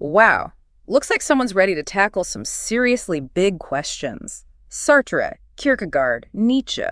Wow. Looks like someone's ready to tackle some seriously big questions. Sartre, Kierkegaard, Nietzsche.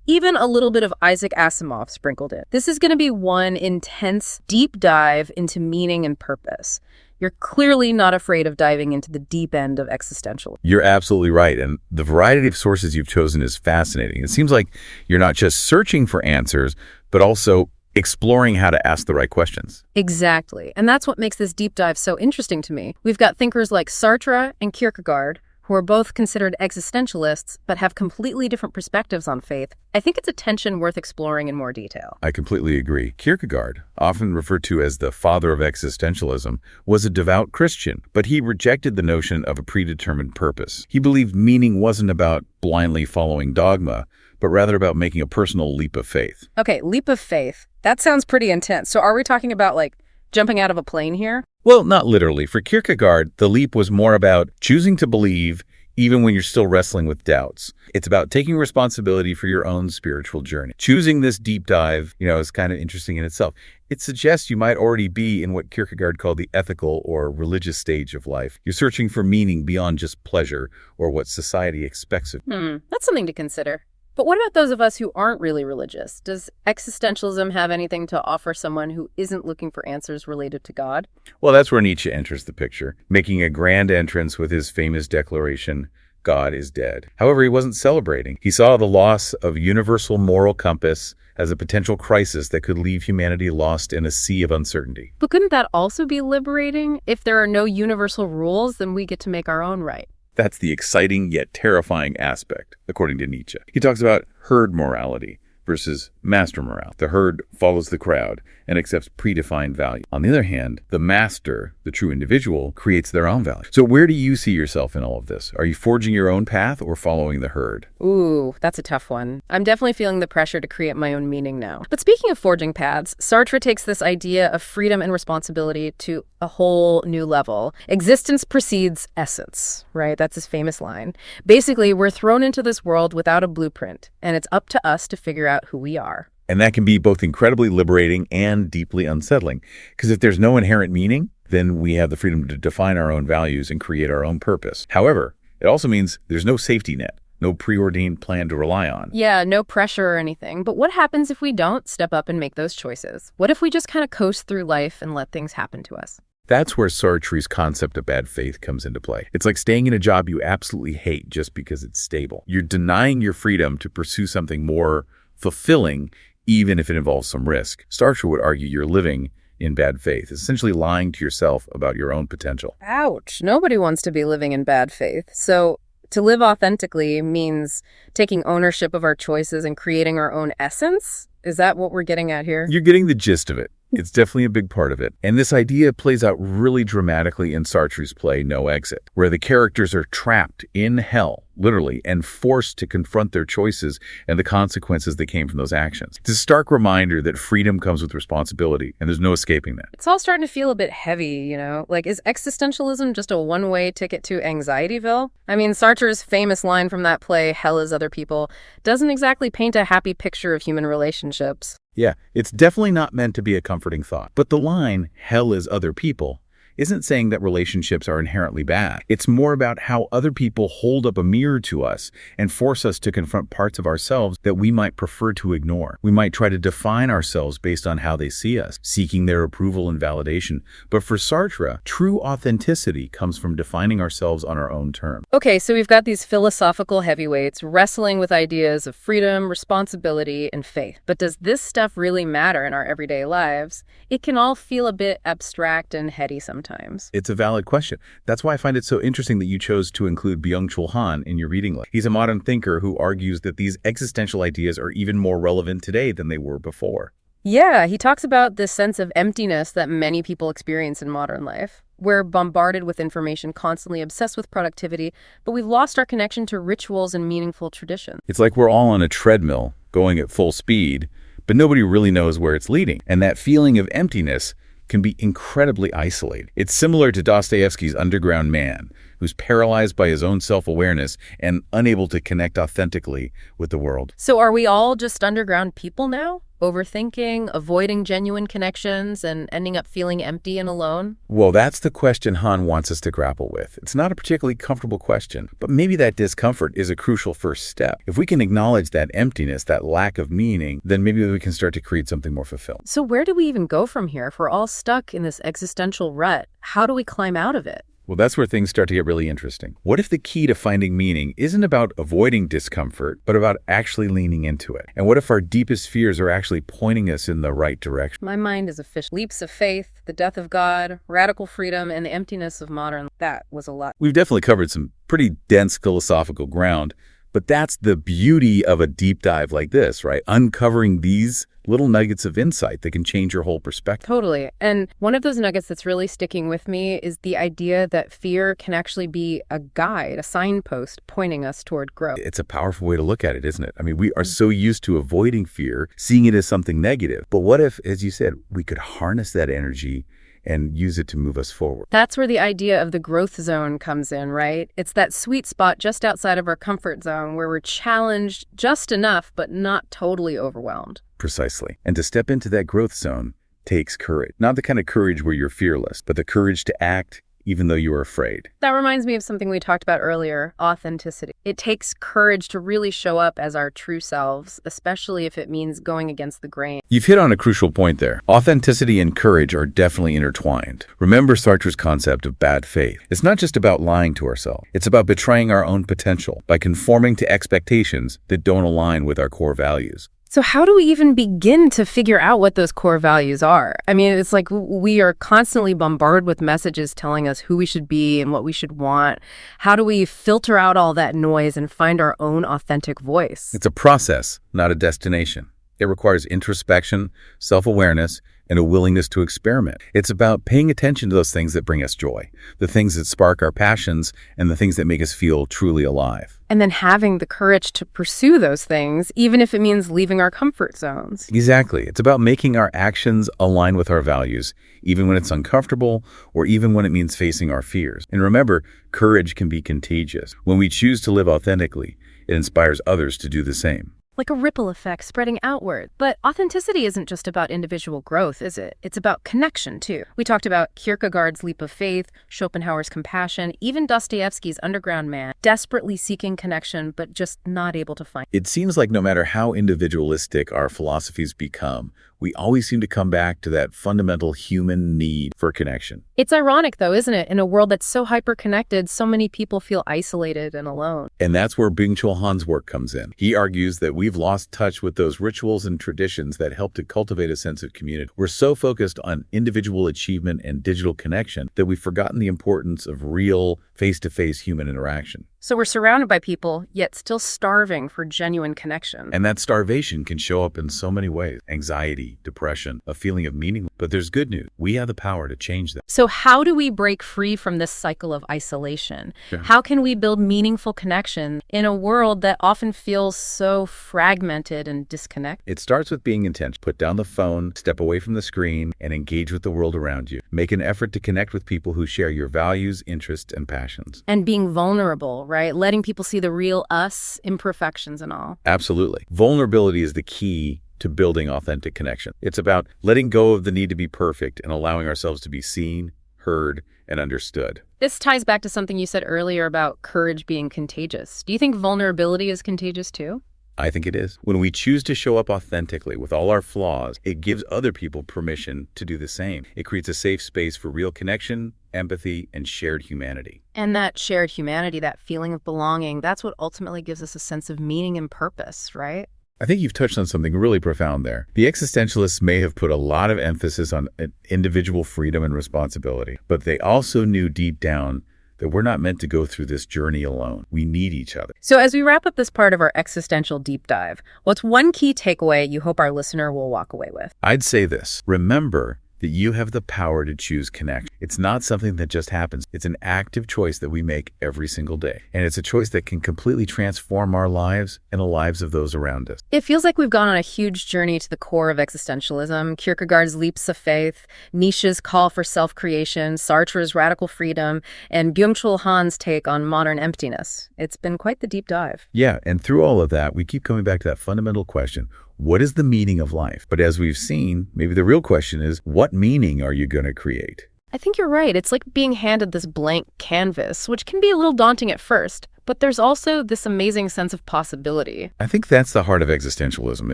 Even a little bit of Isaac Asimov sprinkled in. This is going to be one intense, deep dive into meaning and purpose. You're clearly not afraid of diving into the deep end of existentialism. You're absolutely right. And the variety of sources you've chosen is fascinating. It seems like you're not just searching for answers, but also exploring how to ask the right questions. Exactly. And that's what makes this deep dive so interesting to me. We've got thinkers like Sartre and Kierkegaard, who are both considered existentialists, but have completely different perspectives on faith. I think it's a tension worth exploring in more detail. I completely agree. Kierkegaard, often referred to as the father of existentialism, was a devout Christian, but he rejected the notion of a predetermined purpose. He believed meaning wasn't about blindly following dogma, but rather about making a personal leap of faith. Okay, leap of faith. That sounds pretty intense. So are we talking about, like, jumping out of a plane here? Well, not literally. For Kierkegaard, the leap was more about choosing to believe even when you're still wrestling with doubts. It's about taking responsibility for your own spiritual journey. Choosing this deep dive, is kind of interesting in itself. It suggests you might already be in what Kierkegaard called the ethical or religious stage of life. You're searching for meaning beyond just pleasure or what society expects of you. That's something to consider. But what about those of us who aren't really religious? Does existentialism have anything to offer someone who isn't looking for answers related to God? Well, that's where Nietzsche enters the picture, making a grand entrance with his famous declaration, God is dead. However, he wasn't celebrating. He saw the loss of universal moral compass as a potential crisis that could leave humanity lost in a sea of uncertainty. But couldn't that also be liberating? If there are no universal rules, then we get to make our own right. That's the exciting yet terrifying aspect, according to Nietzsche. He talks about herd morality versus master morality. The herd follows the crowd and accepts predefined value. On the other hand, the master, the true individual, creates their own value. So where do you see yourself in all of this? Are you forging your own path or following the herd? Ooh, that's a tough one. I'm definitely feeling the pressure to create my own meaning now. But speaking of forging paths, Sartre takes this idea of freedom and responsibility to a whole new level. Existence precedes essence, right? That's his famous line. Basically, we're thrown into this world without a blueprint, and it's up to us to figure out who we are. And that can be both incredibly liberating and deeply unsettling. Because if there's no inherent meaning, then we have the freedom to define our own values and create our own purpose. However, it also means there's no safety net, no preordained plan to rely on. Yeah, no pressure or anything. But what happens if we don't step up and make those choices? What if we just kind of coast through life and let things happen to us? That's where Sartre's concept of bad faith comes into play. It's like staying in a job you absolutely hate just because it's stable. You're denying your freedom to pursue something more fulfilling, even if it involves some risk. Sartre would argue you're living in bad faith, essentially lying to yourself about your own potential. Ouch. Nobody wants to be living in bad faith. So to live authentically means taking ownership of our choices and creating our own essence? Is that what we're getting at here? You're getting the gist of it. It's definitely a big part of it. And this idea plays out really dramatically in Sartre's play No Exit, where the characters are trapped in hell, literally, and forced to confront their choices and the consequences that came from those actions. It's a stark reminder that freedom comes with responsibility, and there's no escaping that. It's all starting to feel a bit heavy, Like, is existentialism just a one-way ticket to Anxietyville? I mean, Sartre's famous line from that play, Hell is Other People, doesn't exactly paint a happy picture of human relationships. Yeah, it's definitely not meant to be a comforting thought. But the line, hell is other people, isn't saying that relationships are inherently bad. It's more about how other people hold up a mirror to us and force us to confront parts of ourselves that we might prefer to ignore. We might try to define ourselves based on how they see us, seeking their approval and validation. But for Sartre, true authenticity comes from defining ourselves on our own terms. Okay, so we've got these philosophical heavyweights wrestling with ideas of freedom, responsibility, and faith. But does this stuff really matter in our everyday lives? It can all feel a bit abstract and heady sometimes. It's a valid question. That's why I find it so interesting that you chose to include Byung-Chul Han in your reading list. He's a modern thinker who argues that these existential ideas are even more relevant today than they were before. Yeah, he talks about this sense of emptiness that many people experience in modern life. We're bombarded with information, constantly obsessed with productivity, but we've lost our connection to rituals and meaningful traditions. It's like we're all on a treadmill, going at full speed, but nobody really knows where it's leading. And that feeling of emptiness can be incredibly isolated. It's similar to Dostoevsky's underground man, who's paralyzed by his own self-awareness and unable to connect authentically with the world. So are we all just underground people now? overthinking, avoiding genuine connections, and ending up feeling empty and alone? Well, that's the question Han wants us to grapple with. It's not a particularly comfortable question, but maybe that discomfort is a crucial first step. If we can acknowledge that emptiness, that lack of meaning, then maybe we can start to create something more fulfilling. So where do we even go from here? If we're all stuck in this existential rut, how do we climb out of it? Well, that's where things start to get really interesting. What if the key to finding meaning isn't about avoiding discomfort, but about actually leaning into it? And what if our deepest fears are actually pointing us in the right direction? My mind is a fish. Leaps of faith, the death of God, radical freedom, and the emptiness of modern. That was a lot. We've definitely covered some pretty dense philosophical ground, but that's the beauty of a deep dive like this, right? Uncovering these little nuggets of insight that can change your whole perspective. Totally. And one of those nuggets that's really sticking with me is the idea that fear can actually be a guide, a signpost pointing us toward growth. It's a powerful way to look at it, isn't it? I mean, we are so used to avoiding fear, seeing it as something negative. But what if, as you said, we could harness that energy and use it to move us forward? That's where the idea of the growth zone comes in, right? It's that sweet spot just outside of our comfort zone where we're challenged just enough, but not totally overwhelmed. Precisely. And to step into that growth zone takes courage. Not the kind of courage where you're fearless, but the courage to act even though you are afraid. That reminds me of something we talked about earlier, authenticity. It takes courage to really show up as our true selves, especially if it means going against the grain. You've hit on a crucial point there. Authenticity and courage are definitely intertwined. Remember Sartre's concept of bad faith. It's not just about lying to ourselves. It's about betraying our own potential by conforming to expectations that don't align with our core values. So how do we even begin to figure out what those core values are? I mean, it's like we are constantly bombarded with messages telling us who we should be and what we should want. How do we filter out all that noise and find our own authentic voice? It's a process, not a destination. It requires introspection, self-awareness, and a willingness to experiment. It's about paying attention to those things that bring us joy, the things that spark our passions, and the things that make us feel truly alive. And then having the courage to pursue those things, even if it means leaving our comfort zones. Exactly. It's about making our actions align with our values, even when it's uncomfortable or even when it means facing our fears. And remember, courage can be contagious. When we choose to live authentically, it inspires others to do the same. Like a ripple effect spreading outward. But authenticity isn't just about individual growth, is it? It's about connection, too. We talked about Kierkegaard's leap of faith, Schopenhauer's compassion, even Dostoevsky's underground man, desperately seeking connection, but just not able to find it. It seems like no matter how individualistic our philosophies become, we always seem to come back to that fundamental human need for connection. It's ironic, though, isn't it? In a world that's so hyper-connected, so many people feel isolated and alone. And that's where Byung-Chul Han's work comes in. He argues that we've lost touch with those rituals and traditions that help to cultivate a sense of community. We're so focused on individual achievement and digital connection that we've forgotten the importance of real, face-to-face human interaction. So we're surrounded by people, yet still starving for genuine connection. And that starvation can show up in so many ways. Anxiety, depression, a feeling of meaning. But there's good news. We have the power to change that. So how do we break free from this cycle of isolation? Yeah. How can we build meaningful connection in a world that often feels so fragmented and disconnected? It starts with being intentional. Put down the phone, step away from the screen, and engage with the world around you. Make an effort to connect with people who share your values, interests, and passions. And being vulnerable, right? Letting people see the real us, imperfections and all. Absolutely. Vulnerability is the key to building authentic connection. It's about letting go of the need to be perfect and allowing ourselves to be seen, heard, and understood. This ties back to something you said earlier about courage being contagious. Do you think vulnerability is contagious too? I think it is. When we choose to show up authentically with all our flaws, it gives other people permission to do the same. It creates a safe space for real connection, empathy, and shared humanity. And that shared humanity, that feeling of belonging, that's what ultimately gives us a sense of meaning and purpose, right? I think you've touched on something really profound there. The existentialists may have put a lot of emphasis on individual freedom and responsibility, but they also knew deep down that we're not meant to go through this journey alone. We need each other. So as we wrap up this part of our existential deep dive, what's one key takeaway you hope our listener will walk away with? I'd say this. Remember that you have the power to choose connection. It's not something that just happens. It's an active choice that we make every single day. And it's a choice that can completely transform our lives and the lives of those around us. It feels like we've gone on a huge journey to the core of existentialism, Kierkegaard's leaps of faith, Nietzsche's call for self-creation, Sartre's radical freedom, and Byung-Chul Han's take on modern emptiness. It's been quite the deep dive. Yeah, and through all of that, we keep coming back to that fundamental question. What is the meaning of life? But as we've seen, maybe the real question is, what meaning are you going to create? I think you're right. It's like being handed this blank canvas, which can be a little daunting at first, but there's also this amazing sense of possibility. I think that's the heart of existentialism,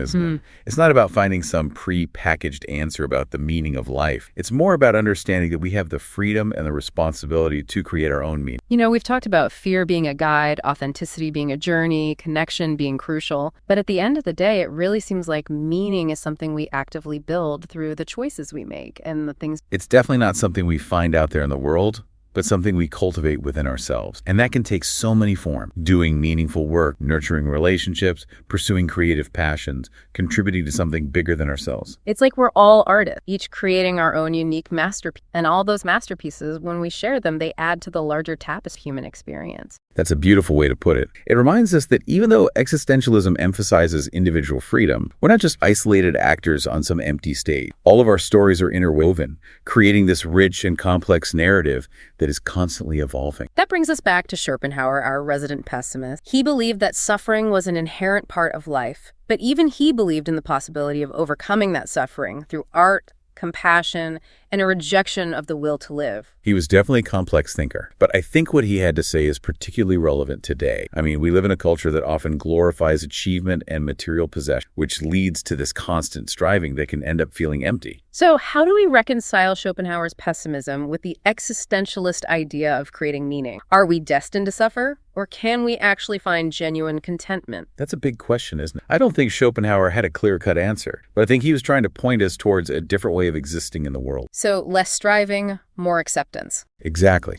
isn't it? It's not about finding some pre-packaged answer about the meaning of life. It's more about understanding that we have the freedom and the responsibility to create our own meaning. You know, we've talked about fear being a guide, authenticity being a journey, connection being crucial. But at the end of the day, it really seems like meaning is something we actively build through the choices we make and the things. It's definitely not something we find out there in the world, but something we cultivate within ourselves. And that can take so many forms: doing meaningful work, nurturing relationships, pursuing creative passions, contributing to something bigger than ourselves. It's like we're all artists, each creating our own unique masterpiece. And all those masterpieces, when we share them, they add to the larger tapestry of human experience. That's a beautiful way to put it. It reminds us that even though existentialism emphasizes individual freedom, we're not just isolated actors on some empty stage. All of our stories are interwoven, creating this rich and complex narrative that is constantly evolving. That brings us back to Schopenhauer, our resident pessimist. He believed that suffering was an inherent part of life, but even he believed in the possibility of overcoming that suffering through art, compassion, and a rejection of the will to live. He was definitely a complex thinker, but I think what he had to say is particularly relevant today. I mean, we live in a culture that often glorifies achievement and material possession, which leads to this constant striving that can end up feeling empty. So how do we reconcile Schopenhauer's pessimism with the existentialist idea of creating meaning? Are we destined to suffer, or can we actually find genuine contentment? That's a big question, isn't it? I don't think Schopenhauer had a clear-cut answer, but I think he was trying to point us towards a different way of existing in the world. So less striving, more acceptance. Exactly.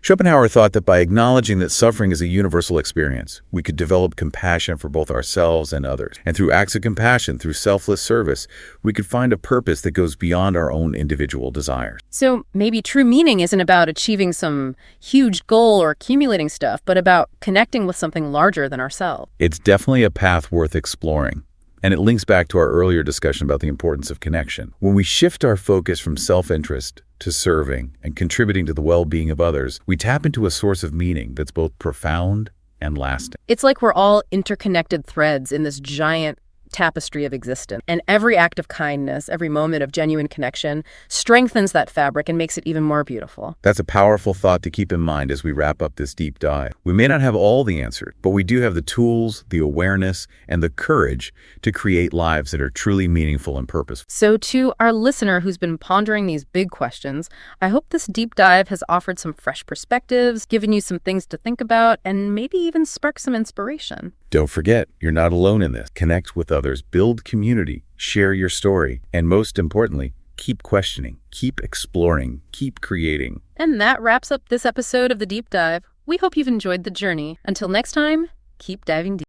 Schopenhauer thought that by acknowledging that suffering is a universal experience, we could develop compassion for both ourselves and others. And through acts of compassion, through selfless service, we could find a purpose that goes beyond our own individual desires. So maybe true meaning isn't about achieving some huge goal or accumulating stuff, but about connecting with something larger than ourselves. It's definitely a path worth exploring. And it links back to our earlier discussion about the importance of connection. When we shift our focus from self-interest to serving and contributing to the well-being of others, we tap into a source of meaning that's both profound and lasting. It's like we're all interconnected threads in this giant tapestry of existence. And every act of kindness, every moment of genuine connection strengthens that fabric and makes it even more beautiful. That's a powerful thought to keep in mind as we wrap up this deep dive. We may not have all the answers, but we do have the tools, the awareness, and the courage to create lives that are truly meaningful and purposeful. So to our listener who's been pondering these big questions, I hope this deep dive has offered some fresh perspectives, given you some things to think about, and maybe even sparked some inspiration. Don't forget, you're not alone in this. Connect with others, build community, share your story, and most importantly, keep questioning, keep exploring, keep creating. And that wraps up this episode of The Deep Dive. We hope you've enjoyed the journey. Until next time, keep diving deep.